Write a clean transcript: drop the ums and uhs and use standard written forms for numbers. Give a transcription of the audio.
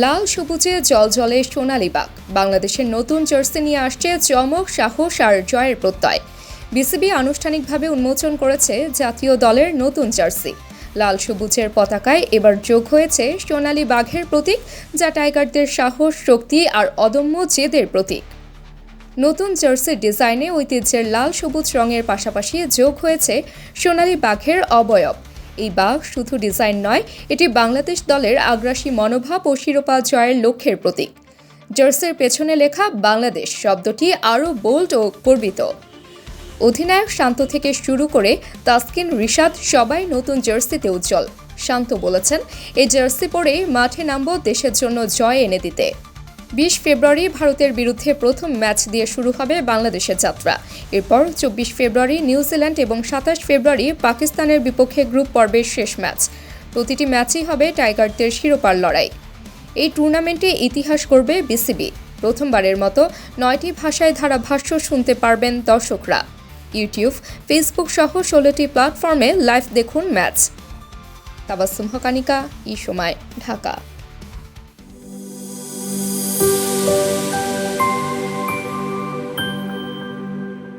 লাল সবুজে জলজলে সোনালী বাগ বাংলাদেশের নতুন জার্সি নিয়ে আসছে চমক, সাহস আর জয়ের প্রত্যয়। বিসিবি আনুষ্ঠানিকভাবে উন্মোচন করেছে জাতীয় দলের নতুন জার্সি। লাল সবুজের পতাকায় এবার যোগ হয়েছে সোনালী বাঘের প্রতীক, যা টাইগারদের সাহস, শক্তি আর অদম্য জেদের প্রতীক। নতুন জার্সির ডিজাইনে ঐতিহ্যের লাল সবুজ রঙের পাশাপাশি যোগ হয়েছে সোনালী বাঘের অবয়ব। এই বাঘ শুধু ডিজাইন নয়, এটি বাংলাদেশ দলের আগ্রাসী মনোভাব ও শিরোপা জয়ের লক্ষ্যের প্রতীক। জার্সির পেছনে লেখা বাংলাদেশ শব্দটি আরও বোল্ড ও গর্বিত। অধিনায়ক শান্ত থেকে শুরু করে তাসকিন, রিশাদ সবাই নতুন জার্সিতে উজ্জ্বল। শান্ত বলেছেন, এই জার্সি পরেই মাঠে নামব দেশের জন্য জয় এনে দিতে। 20 ফেব্রুয়ারি ভারতের বিরুদ্ধে প্রথম ম্যাচ দিয়ে শুরু হবে বাংলাদেশের যাত্রা। এরপর 24 ফেব্রুয়ারি নিউজিল্যান্ড এবং 27 ফেব্রুয়ারি পাকিস্তানের বিপক্ষে গ্রুপ পর্বের শেষ ম্যাচ। প্রতিটি ম্যাচই হবে টাইগারদের শিরোপার লড়াই। এই টুর্নামেন্টে ইতিহাস গড়বে বিসিবি। প্রথমবারের মতো 9টি ভাষায় ধারাভাষ্য শুনতে পারবেন দর্শকরা। ইউটিউব, ফেসবুক সহ 16টি প্ল্যাটফর্মে লাইভ দেখুন ম্যাচ। তাবাসসুম হকানিকা, ই সময়, ঢাকা।